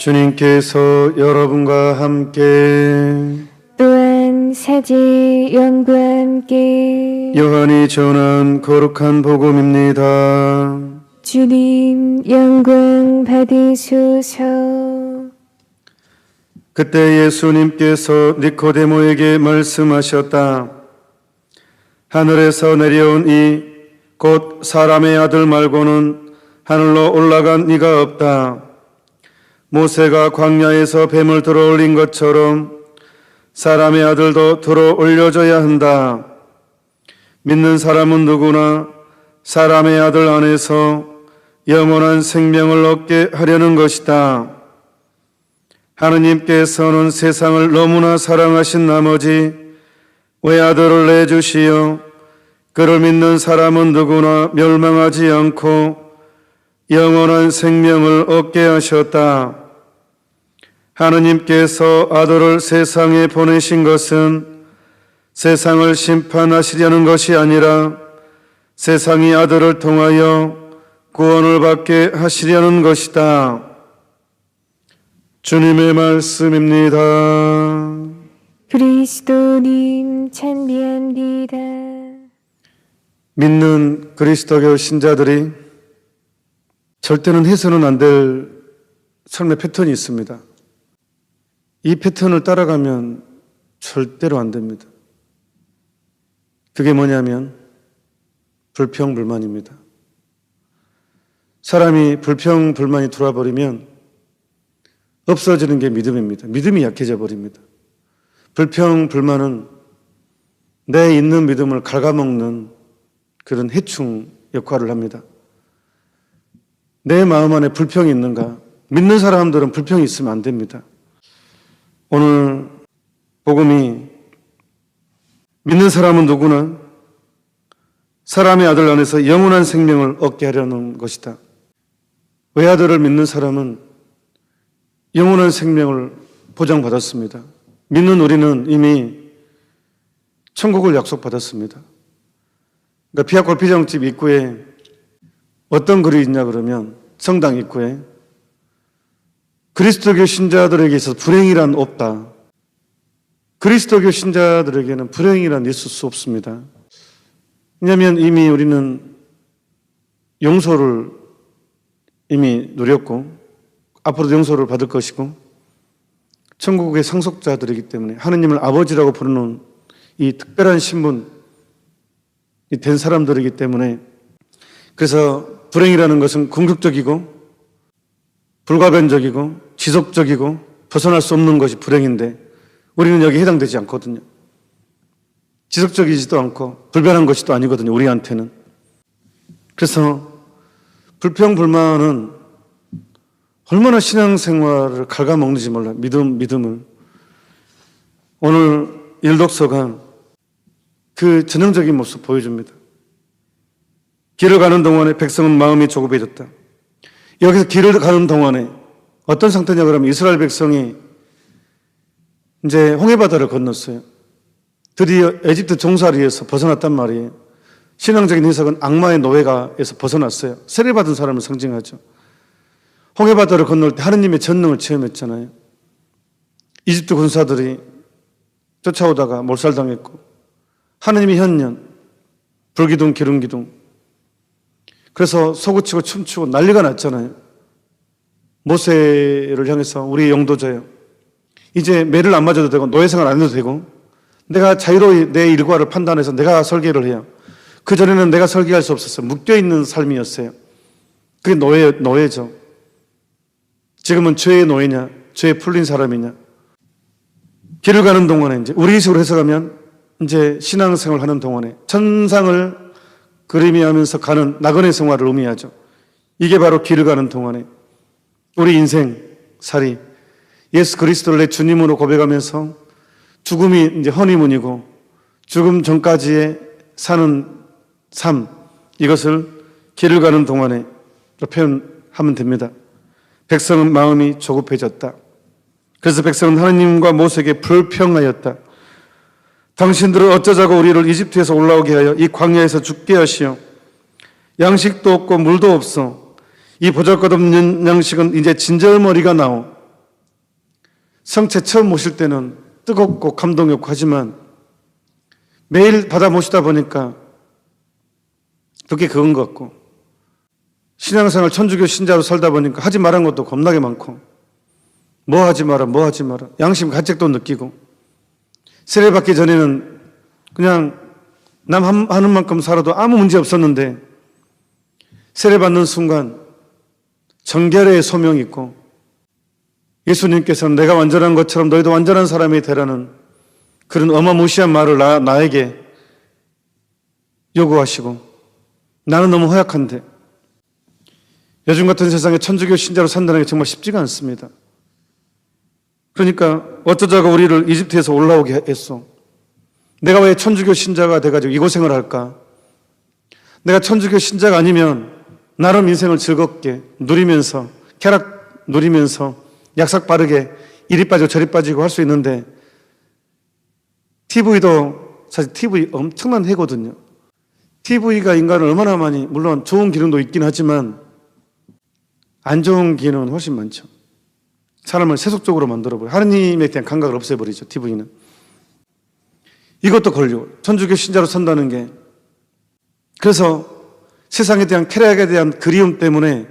주님께서 여러분과 함께 또한 사제 영과 함께 요한이 전한 거룩한 복음입니다. 주님 영광 받으소서. 그때 예수님께서 니코데모에게 말씀하셨다. 하늘에서 내려온 이 곧 사람의 아들 말고는 하늘로 올라간 이가 없다. 모세가 광야에서 뱀을 들어 올린 것처럼 사람의 아들도 들어 올려져야 한다. 믿는 사람은 누구나 사람의 아들 안에서 영원한 생명을 얻게 하려는 것이다. 하느님께서는 세상을 너무나 사랑하신 나머지 외아들을 내주시어 그를 믿는 사람은 누구나 멸망하지 않고 영원한 생명을 얻게 하셨다. 하느님께서 아들을 세상에 보내신 것은 세상을 심판하시려는 것이 아니라 세상이 아들을 통하여 구원을 받게 하시려는 것이다. 주님의 말씀입니다. 그리스도님 찬미합니다. 믿는 그리스도교 신자들이 절대는 해서는 안 될 삶의 패턴이 있습니다. 이 패턴을 따라가면 절대로 안 됩니다. 그게 뭐냐면 불평불만입니다. 사람이 불평불만이 들어와버리면 없어지는 게 믿음입니다. 믿음이 약해져 버립니다. 불평불만은 내 있는 믿음을 갉아먹는 그런 해충 역할을 합니다. 내 마음 안에 불평이 있는가? 믿는 사람들은 불평이 있으면 안 됩니다. 오늘 복음이 믿는 사람은 누구나 사람의 아들 안에서 영원한 생명을 얻게 하려는 것이다. 외아들을 믿는 사람은 영원한 생명을 보장받았습니다. 믿는 우리는 이미 천국을 약속받았습니다. 그러니까 피아골피정집 입구에 어떤 글이 있냐 그러면 성당 입구에 그리스도교 신자들에게 있어서 불행이란 없다. 그리스도교 신자들에게는 불행이란 있을 수 없습니다. 왜냐하면 이미 우리는 용서를 이미 누렸고 앞으로도 용서를 받을 것이고 천국의 상속자들이기 때문에 하느님을 아버지라고 부르는 이 특별한 신분이 된 사람들이기 때문에 그래서 불행이라는 것은 궁극적이고 불가변적이고 지속적이고 벗어날 수 없는 것이 불행인데 우리는 여기에 해당되지 않거든요. 지속적이지도 않고 불변한 것이 또 아니거든요. 우리한테는. 그래서 불평불만은 얼마나 신앙생활을 갉아먹는지 몰라요. 믿음을. 오늘 일독서가 그 전형적인 모습 보여줍니다. 길을 가는 동안에 백성은 마음이 조급해졌다. 여기서 길을 가는 동안에 어떤 상태냐 그러면 이스라엘 백성이 이제 홍해바다를 건넜어요. 드디어 에집트 종살이에서 벗어났단 말이에요. 신앙적인 해석은 악마의 노예가에서 벗어났어요. 세례받은 사람을 상징하죠. 홍해바다를 건널 때 하느님의 전능을 체험했잖아요. 이집트 군사들이 쫓아오다가 몰살당했고 하느님의 현년, 불기둥, 기름기둥. 그래서 소구치고 춤추고 난리가 났잖아요. 모세를 향해서 우리의 영도자요. 이제 매를 안 맞아도 되고 노예생활 안 해도 되고 내가 자유로이 내 일과를 판단해서 내가 설계를 해요. 그전에는 내가 설계할 수 없었어요. 묶여있는 삶이었어요. 그게 노예죠. 지금은 죄의 노예냐, 죄에 풀린 사람이냐. 길을 가는 동안에 이제 우리 식으로 해석하면 이제 신앙생활 하는 동안에 천상을 그림이하면서 가는 나그네 생활을 의미하죠. 이게 바로 길을 가는 동안에 우리 인생 살이 예수 그리스도를 내 주님으로 고백하면서 죽음이 이제 허니문이고 죽음 전까지의 사는 삶 이것을 길을 가는 동안에 표현하면 됩니다. 백성은 마음이 조급해졌다. 그래서 백성은 하느님과 모세에게 불평하였다. 당신들은 어쩌자고 우리를 이집트에서 올라오게 하여 이 광야에서 죽게 하시오. 양식도 없고 물도 없어. 이 보잘것없는 양식은 이제 진절머리가 나오. 성체 처음 모실 때는 뜨겁고 감동이 없고 하지만 매일 받아 모시다 보니까 그게 그건 것 같고, 신앙생활 천주교 신자로 살다 보니까 하지 말한 것도 겁나게 많고, 뭐 하지 마라 양심 가책도 느끼고, 세례받기 전에는 그냥 남 하는 만큼 살아도 아무 문제 없었는데 세례받는 순간 정결의 소명이 있고, 예수님께서는 내가 완전한 것처럼 너희도 완전한 사람이 되라는 그런 어마무시한 말을 나에게 요구하시고, 나는 너무 허약한데 요즘 같은 세상에 천주교 신자로 산다는 게 정말 쉽지가 않습니다. 그러니까 어쩌자고 우리를 이집트에서 올라오게 했어. 내가 왜 천주교 신자가 돼가지고 이 고생을 할까? 내가 천주교 신자가 아니면 나름 인생을 즐겁게 누리면서, 쾌락 누리면서 약삭 빠르게 이리 빠지고 저리 빠지고 할 수 있는데, TV도 사실 TV 엄청난 해거든요. TV가 인간을 얼마나 많이, 물론 좋은 기능도 있긴 하지만 안 좋은 기능은 훨씬 많죠. 사람을 세속적으로 만들어버려요. 하느님에 대한 감각을 없애버리죠, TV는. 이것도 걸려. 천주교 신자로 산다는 게. 그래서 세상에 대한 쾌락에 대한 그리움 때문에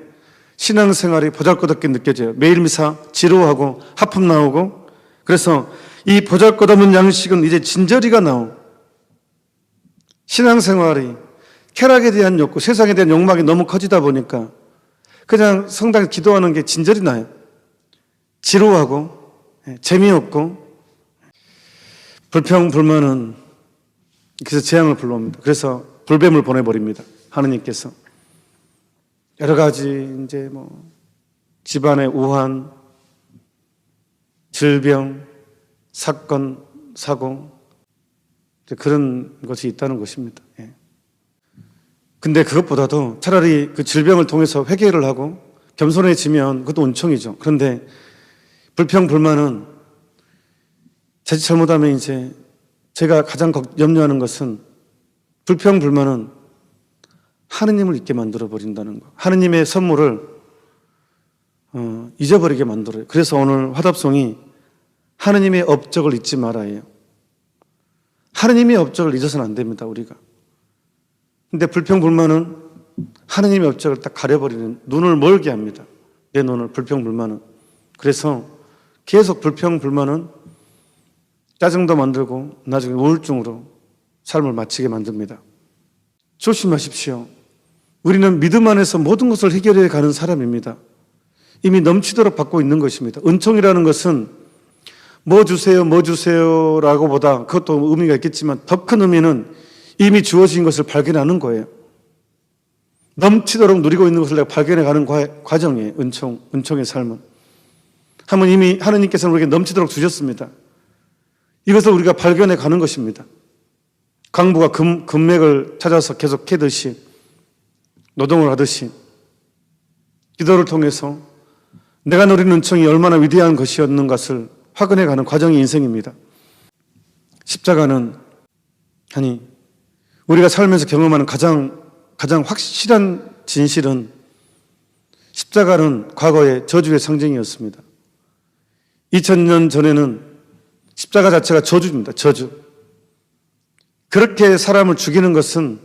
신앙생활이 보잘것없게 느껴져요. 매일 미사 지루하고 하품 나오고. 그래서 이 보잘것없는 양식은 이제 진저리가 나오. 신앙생활이 쾌락에 대한 욕구, 세상에 대한 욕망이 너무 커지다 보니까 그냥 성당에 기도하는 게 진저리 나요. 지루하고 재미없고, 불평불만은 그래서 재앙을 불러옵니다. 그래서 불뱀을 보내버립니다. 하느님께서 여러 가지 이제 뭐 집안의 우환, 질병, 사건, 사고, 그런 것이 있다는 것입니다. 근데 그것보다도 차라리 그 질병을 통해서 회개를 하고 겸손해지면 그것도 은총이죠. 그런데 불평불만은 자칫 잘못하면 이제 제가 가장 염려하는 것은, 불평불만은 하느님을 잊게 만들어버린다는 거. 하느님의 선물을 잊어버리게 만들어요. 그래서 오늘 화답송이 하느님의 업적을 잊지 말아요. 하느님의 업적을 잊어서는 안 됩니다, 우리가. 근데 불평불만은 하느님의 업적을 딱 가려버리는, 눈을 멀게 합니다. 내 눈을, 불평불만은. 그래서 계속 불평불만은 짜증도 만들고 나중에 우울증으로 삶을 마치게 만듭니다. 조심하십시오. 우리는 믿음 안에서 모든 것을 해결해 가는 사람입니다. 이미 넘치도록 받고 있는 것입니다. 은총이라는 것은 뭐 주세요 라고 보다, 그것도 의미가 있겠지만 더 큰 의미는 이미 주어진 것을 발견하는 거예요. 넘치도록 누리고 있는 것을 내가 발견해 가는 과정이에요. 은총의 삶은. 이미 하느님께서는 우리에게 넘치도록 주셨습니다. 이것을 우리가 발견해 가는 것입니다. 강부가 금맥을 찾아서 계속 캐듯이, 노동을 하듯이 기도를 통해서 내가 누리는 은총이 얼마나 위대한 것이었는 것을 확인해 가는 과정이 인생입니다. 십자가는, 우리가 살면서 경험하는 가장 확실한 진실은, 십자가는 과거의 저주의 상징이었습니다. 2000년 전에는 십자가 자체가 저주입니다. 저주. 그렇게 사람을 죽이는 것은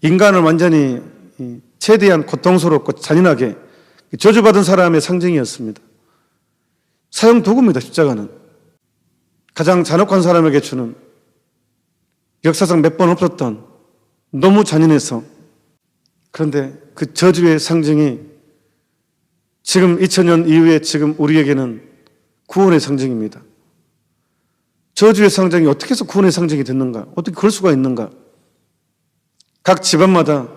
인간을 완전히 최대한 고통스럽고 잔인하게 저주받은 사람의 상징이었습니다. 사형 도구입니다, 십자가는. 가장 잔혹한 사람에게 주는, 역사상 몇 번 없었던, 너무 잔인해서. 그런데 그 저주의 상징이 지금 2000년 이후에 지금 우리에게는 구원의 상징입니다. 저주의 상징이 어떻게 해서 구원의 상징이 됐는가? 어떻게 그럴 수가 있는가? 각 집안마다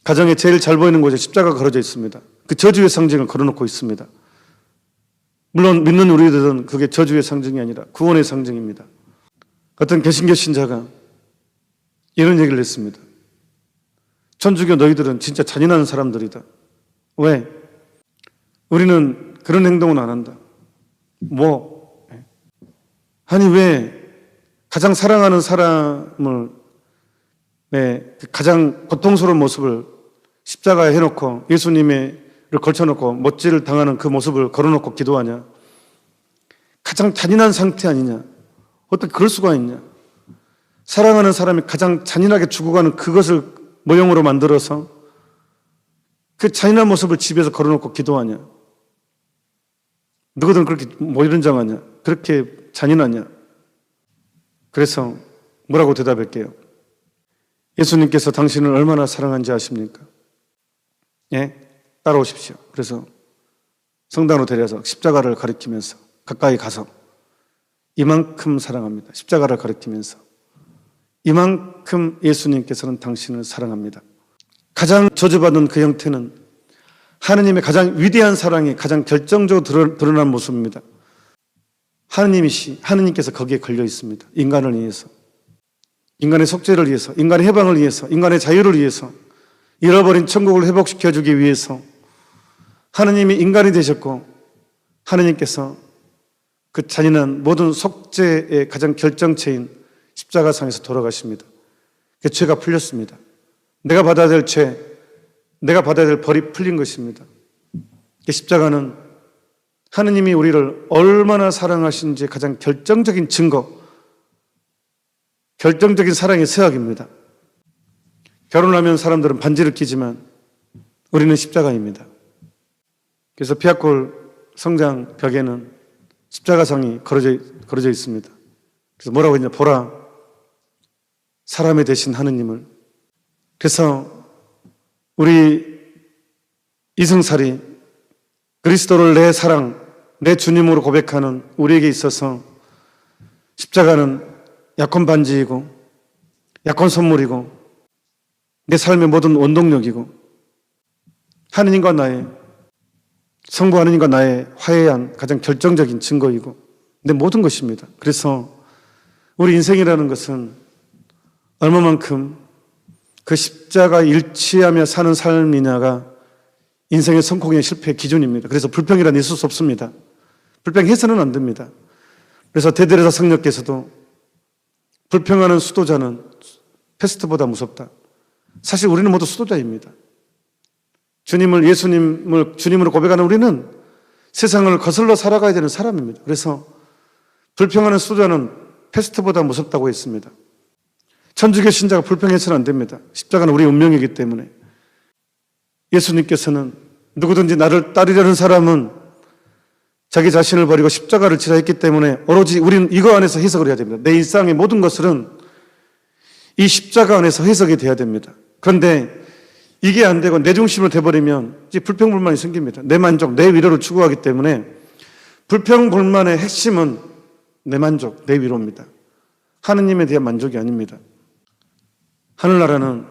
가정에 제일 잘 보이는 곳에 십자가가 걸어져 있습니다. 그 저주의 상징을 걸어놓고 있습니다. 물론 믿는 우리들은 그게 저주의 상징이 아니라 구원의 상징입니다. 어떤 개신교 신자가 이런 얘기를 했습니다. 천주교 너희들은 진짜 잔인한 사람들이다. 왜? 우리는 그런 행동은 안 한다. 왜 가장 사랑하는 사람을, 가장 고통스러운 모습을 십자가에 해놓고 예수님을 걸쳐놓고 못질을 당하는 그 모습을 걸어놓고 기도하냐? 가장 잔인한 상태 아니냐? 어떻게 그럴 수가 있냐? 사랑하는 사람이 가장 잔인하게 죽어가는 그것을 모형으로 만들어서 그 잔인한 모습을 집에서 걸어놓고 기도하냐? 누구든 그렇게 모이른장하냐? 그렇게 잔인하냐? 그래서 뭐라고 대답할게요? 예수님께서 당신을 얼마나 사랑한지 아십니까? 예? 따라오십시오. 그래서 성당으로 데려서 십자가를 가리키면서 가까이 가서 이만큼 사랑합니다. 십자가를 가리키면서 이만큼 예수님께서는 당신을 사랑합니다. 가장 저주받은 그 형태는 하느님의 가장 위대한 사랑이 가장 결정적으로 드러난 모습입니다. 하느님께서 거기에 걸려 있습니다. 인간을 위해서. 인간의 속죄를 위해서, 인간의 해방을 위해서, 인간의 자유를 위해서, 잃어버린 천국을 회복시켜주기 위해서 하느님이 인간이 되셨고 하느님께서 그 잔인한 모든 속죄의 가장 결정체인 십자가상에서 돌아가십니다. 그 죄가 풀렸습니다. 내가 받아야 될 죄, 내가 받아야 될 벌이 풀린 것입니다. 그 십자가는 하느님이 우리를 얼마나 사랑하신지 가장 결정적인 증거, 결정적인 사랑의 서약입니다. 결혼하면 사람들은 반지를 끼지만 우리는 십자가입니다. 그래서 피아골 성당 벽에는 십자가상이 걸어져 있습니다. 그래서 뭐라고 했냐? 보라, 사람이 되신 하느님을. 그래서 우리 이승살이 그리스도를 내 사랑, 내 주님으로 고백하는 우리에게 있어서 십자가는 약혼 반지이고 약혼 선물이고 내 삶의 모든 원동력이고 하느님과 나의 성부 하느님과 나의 화해한 가장 결정적인 증거이고 내 모든 것입니다. 그래서 우리 인생이라는 것은 얼마만큼 그 십자가 일치하며 사는 삶이냐가 인생의 성공의 실패의 기준입니다. 그래서 불평이란 있을 수 없습니다. 불평해서는 안 됩니다. 그래서 대데레사 성령께서도 불평하는 수도자는 패스트보다 무섭다. 사실 우리는 모두 수도자입니다. 예수님을 주님으로 고백하는 우리는 세상을 거슬러 살아가야 되는 사람입니다. 그래서 불평하는 수도자는 패스트보다 무섭다고 했습니다. 천주교 신자가 불평해서는 안 됩니다. 십자가는 우리의 운명이기 때문에. 예수님께서는 누구든지 나를 따르려는 사람은 자기 자신을 버리고 십자가를 지라 했기 때문에 오로지 우리는 이거 안에서 해석을 해야 됩니다. 내 일상의 모든 것들은 이 십자가 안에서 해석이 돼야 됩니다. 그런데 이게 안 되고 내 중심으로 돼버리면 이제 불평불만이 생깁니다. 내 만족, 내 위로를 추구하기 때문에 불평불만의 핵심은 내 만족, 내 위로입니다. 하느님에 대한 만족이 아닙니다. 하늘나라는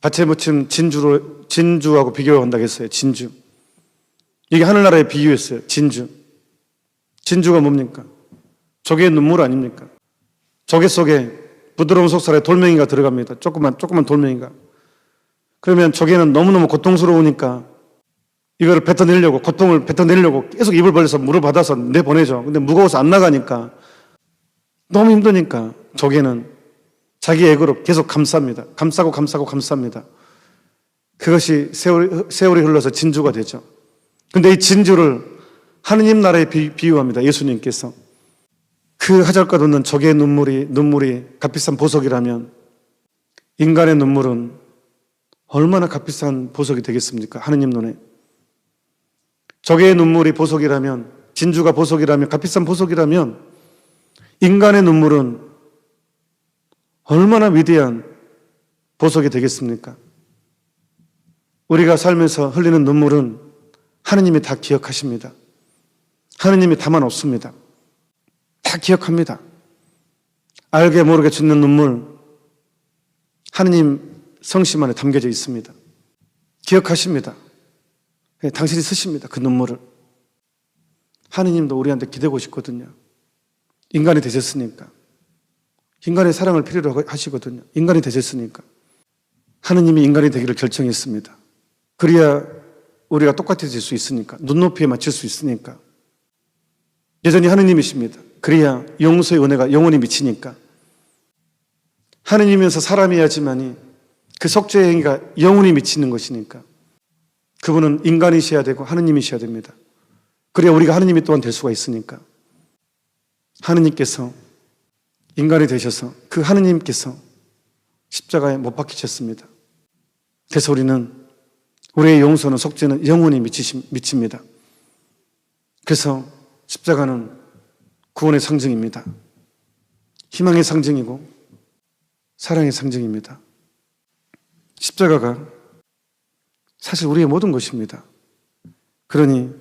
밭에 묻힌 진주하고 비교한다고 했어요. 진주. 이게 하늘나라의 비유였어요. 진주. 진주가 뭡니까? 조개의 눈물 아닙니까? 조개 속에 부드러운 속살에 돌멩이가 들어갑니다. 조그만 돌멩이가. 그러면 조개는 너무너무 고통스러우니까 이거를 뱉어내려고, 고통을 뱉어내려고 계속 입을 벌려서 물을 받아서 내보내죠. 근데 무거워서 안 나가니까 너무 힘드니까 조개는 자기 액으로 계속 감쌉니다. 감쌉니다. 그것이 세월이 흘러서 진주가 되죠. 근데 이 진주를 하느님 나라에 비유합니다. 예수님께서. 그 하잘것 없는 조개의 눈물이 값비싼 보석이라면 인간의 눈물은 얼마나 값비싼 보석이 되겠습니까? 하느님 눈에. 조개의 눈물이 보석이라면, 진주가 보석이라면, 값비싼 보석이라면 인간의 눈물은 얼마나 위대한 보석이 되겠습니까? 우리가 살면서 흘리는 눈물은 하느님이 다 기억하십니다. 하느님이 다만 없습니다. 다 기억합니다. 알게 모르게 짓는 눈물, 하느님 성심 안에 담겨져 있습니다. 기억하십니다. 당신이 쓰십니다. 그 눈물을. 하느님도 우리한테 기대고 싶거든요. 인간이 되셨으니까. 인간의 사랑을 필요로 하시거든요. 인간이 되셨으니까. 하느님이 인간이 되기를 결정했습니다. 그래야 우리가 똑같아질 수 있으니까. 눈높이에 맞출 수 있으니까. 여전히 하느님이십니다. 그래야 용서의 은혜가 영원히 미치니까. 하느님이면서 사람이야지만이 그 속죄의 행위가 영원히 미치는 것이니까. 그분은 인간이셔야 되고 하느님이셔야 됩니다. 그래야 우리가 하느님이 또한 될 수가 있으니까. 하느님께서 인간이 되셔서 그 하느님께서 십자가에 못 박히셨습니다. 그래서 우리는 우리의 용서는 속죄는 영원히 미칩니다. 그래서 십자가는 구원의 상징입니다. 희망의 상징이고 사랑의 상징입니다. 십자가가 사실 우리의 모든 것입니다. 그러니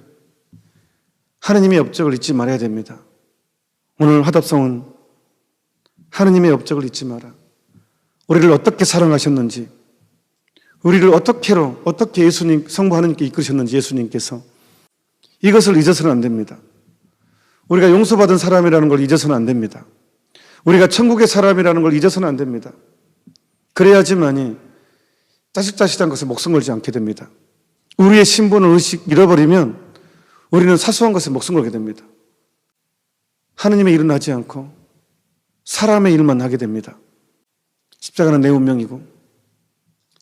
하느님의 업적을 잊지 말아야 됩니다. 오늘 화답성은 하느님의 업적을 잊지 마라. 우리를 어떻게 사랑하셨는지, 우리를 어떻게 예수님, 성부 하느님께 이끄셨는지 예수님께서 이것을 잊어서는 안 됩니다. 우리가 용서받은 사람이라는 걸 잊어서는 안 됩니다. 우리가 천국의 사람이라는 걸 잊어서는 안 됩니다. 그래야지만이 짜식짜식한 것에 목숨 걸지 않게 됩니다. 우리의 신분을 잃어버리면 우리는 사소한 것에 목숨 걸게 됩니다. 하느님의 일은 하지 않고 사람의 일만 하게 됩니다. 십자가는 내 운명이고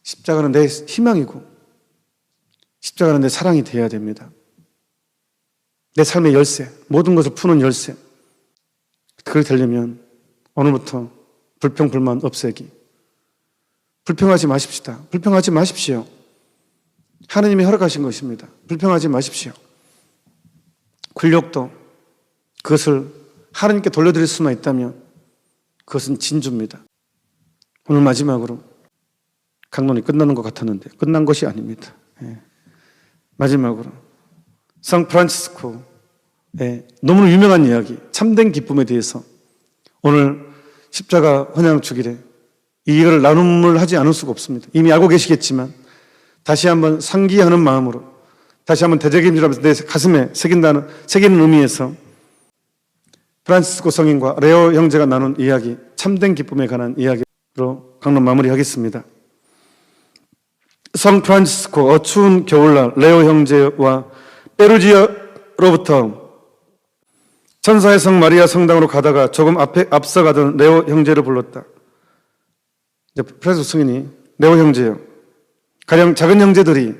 십자가는 내 희망이고 십자가는 내 사랑이 되어야 됩니다. 내 삶의 열쇠, 모든 것을 푸는 열쇠. 그렇게 되려면 오늘부터 불평, 불만 없애기. 불평하지 마십시다. 불평하지 마십시오. 하느님이 허락하신 것입니다. 불평하지 마십시오. 굴욕도 그것을 하느님께 돌려드릴 수만 있다면 그것은 진주입니다. 오늘 마지막으로 강론이 끝나는 것 같았는데 끝난 것이 아닙니다. 마지막으로 상 프란치스코의 너무나 유명한 이야기, 참된 기쁨에 대해서 오늘 십자가 헌양 주일에 이걸 나눔을 하지 않을 수가 없습니다. 이미 알고 계시겠지만 다시 한번 상기하는 마음으로 다시 한번 대적임이라면서 내 가슴에 새기는 의미에서 프란치스코 성인과 레오 형제가 나눈 이야기, 참된 기쁨에 관한 이야기로 강론 마무리하겠습니다. 성 프란치스코 추운 겨울날 레오 형제와 페루지아로부터 천사의 성 마리아 성당으로 가다가 조금 앞서가던 레오 형제를 불렀다. 프란치스코 성인이 레오 형제요. 가령 작은 형제들이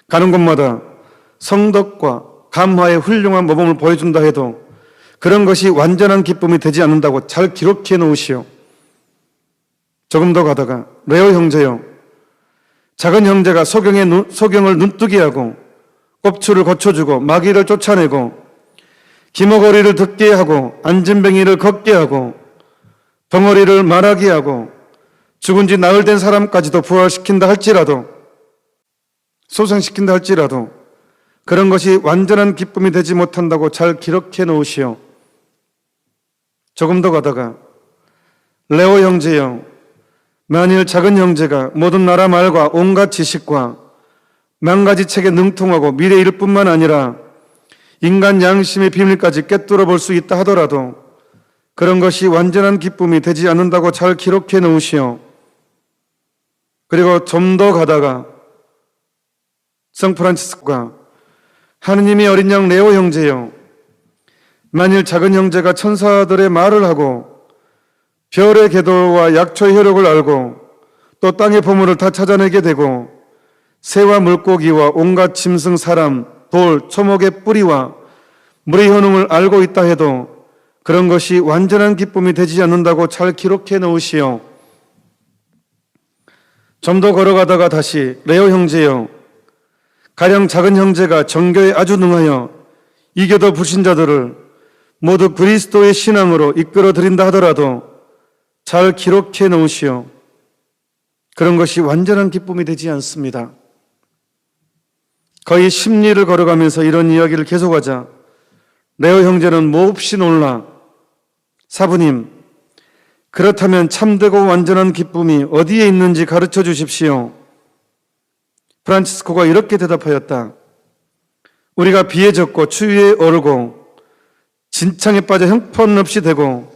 가는 곳마다 성덕과 감화의 훌륭한 모범을 보여준다 해도 그런 것이 완전한 기쁨이 되지 않는다고 잘 기록해 놓으시오. 조금 더 가다가 레오 형제요. 작은 형제가 소경을 눈뜨게 하고 꼽추를 거쳐주고 마귀를 쫓아내고 기머거리를 듣게 하고 안진뱅이를 걷게 하고 덩어리를 말하게 하고 죽은 지 나흘 된 사람까지도 부활시킨다 할지라도 소생시킨다 할지라도 그런 것이 완전한 기쁨이 되지 못한다고 잘 기록해 놓으시오. 조금 더 가다가 레오 형제여, 만일 작은 형제가 모든 나라 말과 온갖 지식과 만가지 책에 능통하고 미래 일 뿐만 아니라 인간 양심의 비밀까지 꿰뚫어 볼 수 있다 하더라도 그런 것이 완전한 기쁨이 되지 않는다고 잘 기록해 놓으시오. 그리고 좀 더 가다가 성 프란치스코가 하느님의 어린 양 레오 형제여, 만일 작은 형제가 천사들의 말을 하고 별의 궤도와 약초의 효력을 알고 또 땅의 보물을 다 찾아내게 되고 새와 물고기와 온갖 짐승, 사람, 돌, 초목의 뿌리와 물의 효능을 알고 있다 해도 그런 것이 완전한 기쁨이 되지 않는다고 잘 기록해 놓으시오. 좀 더 걸어가다가 다시 레오 형제여, 가령 작은 형제가 정교에 아주 능하여 이겨도 불신자들을 모두 그리스도의 신앙으로 이끌어 드린다 하더라도 잘 기록해 놓으시오. 그런 것이 완전한 기쁨이 되지 않습니다. 거의 10리를 걸어가면서 이런 이야기를 계속하자 레오 형제는 몹시 놀라 사부님, 그렇다면 참되고 완전한 기쁨이 어디에 있는지 가르쳐 주십시오. 프란치스코가 이렇게 대답하였다. 우리가 비에 젖고 추위에 오르고 진창에 빠져 형편없이 되고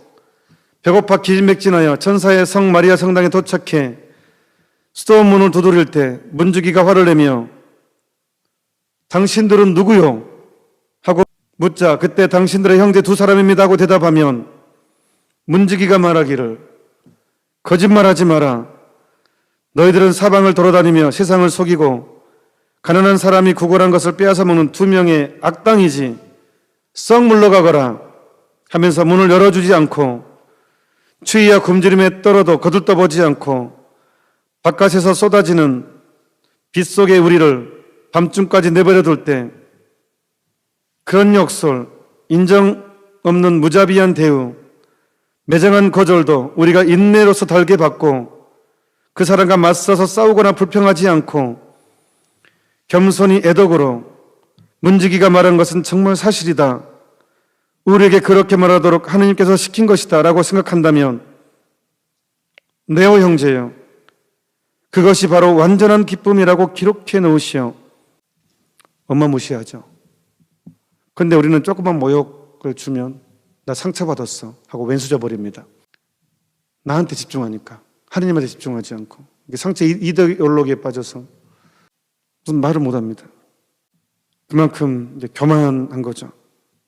배고파 기진맥진하여 천사의 성 마리아 성당에 도착해 수도 문을 두드릴 때 문지기가 화를 내며 당신들은 누구요? 하고 묻자 그때 당신들의 형제 두 사람입니다 하고 대답하면 문지기가 말하기를 거짓말하지 마라. 너희들은 사방을 돌아다니며 세상을 속이고 가난한 사람이 구걸한 것을 빼앗아 먹는 두 명의 악당이지. 썩 물러가거라 하면서 문을 열어주지 않고 추위와 굶주림에 떨어도 거들떠보지 않고 바깥에서 쏟아지는 빛 속에 우리를 밤중까지 내버려둘 때 그런 욕설, 인정 없는 무자비한 대우, 매정한 거절도 우리가 인내로서 달게 받고 그 사람과 맞서서 싸우거나 불평하지 않고 겸손히 애덕으로 문지기가 말한 것은 정말 사실이다, 우리에게 그렇게 말하도록 하느님께서 시킨 것이다 라고 생각한다면 네오 형제여, 그것이 바로 완전한 기쁨이라고 기록해 놓으시오. 엄마 무시하죠. 근데 우리는 조그만 모욕을 주면 나 상처받았어 하고 왼수져 버립니다. 나한테 집중하니까, 하느님한테 집중하지 않고 이게 상처 이데올로기에 빠져서 무슨 말을 못합니다. 그만큼 이제 교만한 거죠.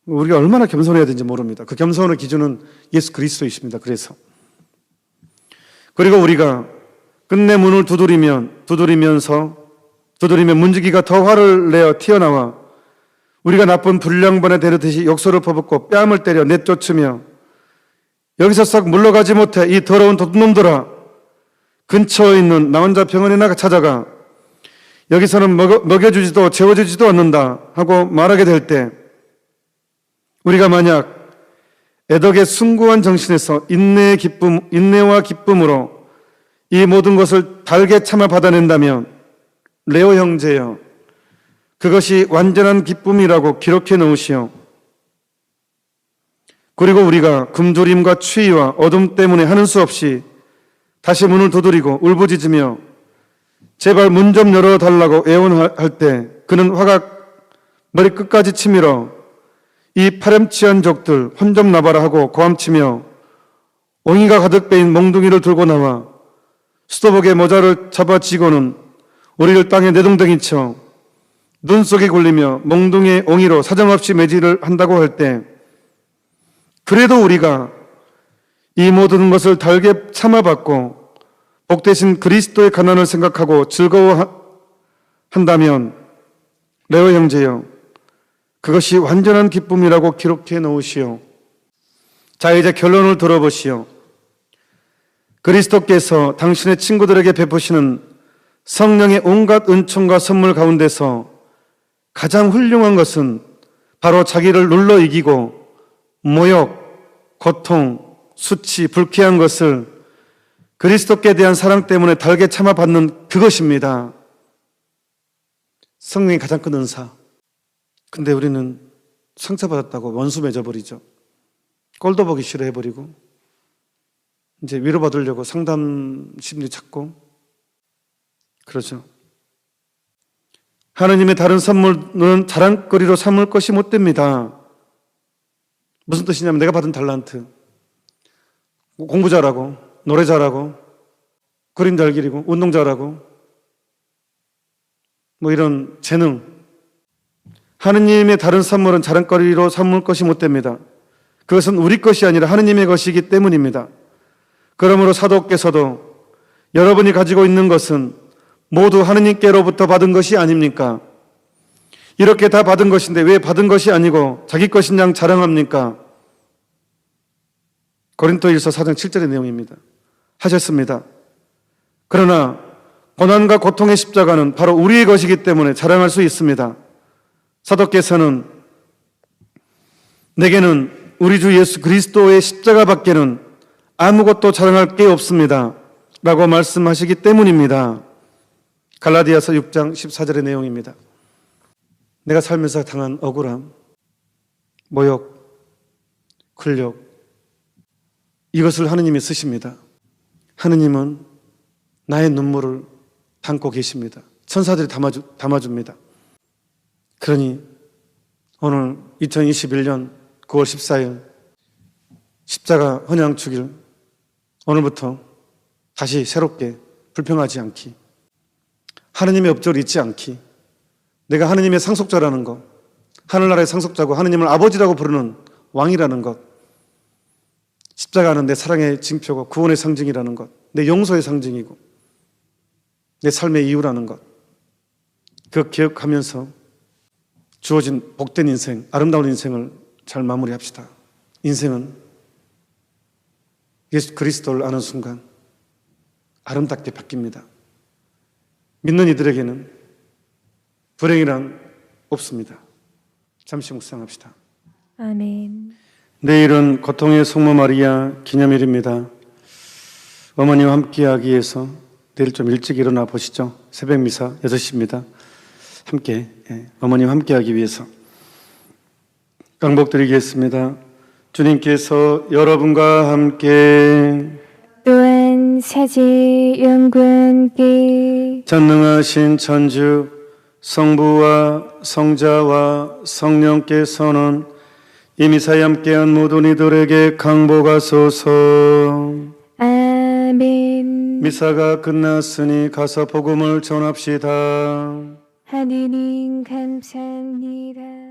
우리가 얼마나 겸손해야 되는지 모릅니다. 그 겸손의 기준은 예수 그리스도이십니다. 그래서 그리고 우리가 끝내 문을 두드리면 문지기가 더 화를 내어 튀어나와 우리가 나쁜 불량번에 대르듯이 욕설을 퍼붓고 뺨을 때려 내쫓으며 여기서 싹 물러가지 못해 이 더러운 도둑놈들아, 근처에 있는 나 혼자 병원에 나가 찾아가 여기서는 먹여주지도 재워주지도 않는다 하고 말하게 될 때 우리가 만약 애덕의 숭고한 정신에서 인내와 기쁨으로 이 모든 것을 달게 참아 받아낸다면 레오 형제여, 그것이 완전한 기쁨이라고 기록해 놓으시오. 그리고 우리가 굶주림과 추위와 어둠 때문에 하는 수 없이 다시 문을 두드리고 울부짖으며 제발 문 좀 열어달라고 애원할 때 그는 화가 머리끝까지 치밀어 이 파렴치한 적들 혼 좀 나봐라 하고 고함치며 옹이가 가득 베인 몽둥이를 들고 나와 수도복의 모자를 잡아쥐고는 우리를 땅에 내동댕이 쳐 눈 속에 굴리며 몽둥이의 옹이로 사정없이 매질을 한다고 할 때 그래도 우리가 이 모든 것을 달게 참아받고 복되신 그리스도의 가난을 생각하고 즐거워한다면 레오 형제여, 그것이 완전한 기쁨이라고 기록해 놓으시오. 자, 이제 결론을 들어보시오. 그리스도께서 당신의 친구들에게 베푸시는 성령의 온갖 은총과 선물 가운데서 가장 훌륭한 것은 바로 자기를 눌러 이기고 모욕, 고통, 수치, 불쾌한 것을 그리스도께 대한 사랑 때문에 달게 참아받는 그것입니다. 성령의 가장 큰 은사. 근데 우리는 상처받았다고 원수 맺어버리죠. 꼴도 보기 싫어해버리고 이제 위로받으려고 상담 심리 찾고 그러죠. 하느님의 다른 선물은 자랑거리로 삼을 것이 못 됩니다. 무슨 뜻이냐면 내가 받은 달란트, 공부 잘하고 노래 잘하고 그림 잘 그리고 운동 잘하고 뭐 이런 재능, 하느님의 다른 선물은 자랑거리로 삼을 것이 못 됩니다. 그것은 우리 것이 아니라 하느님의 것이기 때문입니다. 그러므로 사도께서도 여러분이 가지고 있는 것은 모두 하느님께로부터 받은 것이 아닙니까? 이렇게 다 받은 것인데 왜 받은 것이 아니고 자기 것인 양 자랑합니까? 고린도일서 4장 7절의 내용입니다. 하셨습니다. 그러나 고난과 고통의 십자가는 바로 우리의 것이기 때문에 자랑할 수 있습니다. 사도께서는 내게는 우리 주 예수 그리스도의 십자가밖에는 아무것도 자랑할 게 없습니다 라고 말씀하시기 때문입니다. 갈라디아서 6장 14절의 내용입니다. 내가 살면서 당한 억울함, 모욕, 굴욕, 이것을 하느님이 쓰십니다. 하느님은 나의 눈물을 담고 계십니다. 천사들이 담아줍니다. 그러니 오늘 2021년 9월 14일 십자가 헌양축일, 오늘부터 다시 새롭게 불평하지 않기, 하느님의 업적을 잊지 않기, 내가 하느님의 상속자라는 것, 하늘나라의 상속자고 하느님을 아버지라고 부르는 왕이라는 것, 십자가는 내 사랑의 징표고 구원의 상징이라는 것, 내 용서의 상징이고 내 삶의 이유라는 것, 그 기억하면서 주어진 복된 인생, 아름다운 인생을 잘 마무리합시다. 인생은 예수 그리스도를 아는 순간 아름답게 바뀝니다. 믿는 이들에게는 불행이란 없습니다. 잠시 묵상합시다. 아멘. 내일은 고통의 성모 마리아 기념일입니다. 어머니와 함께하기 위해서 내일 좀 일찍 일어나 보시죠. 새벽 미사 6시입니다. 함께 어머니와 함께하기 위해서 강복드리겠습니다. 주님께서 여러분과 함께 또한 사제 영광께 전능하신 천주 성부와 성자와 성령께서는 이미 사이 함께한 모든 이들에게 강복하소서. 아멘. 미사가 끝났으니 가서 복음을 전합시다. 하느님 감사합니다.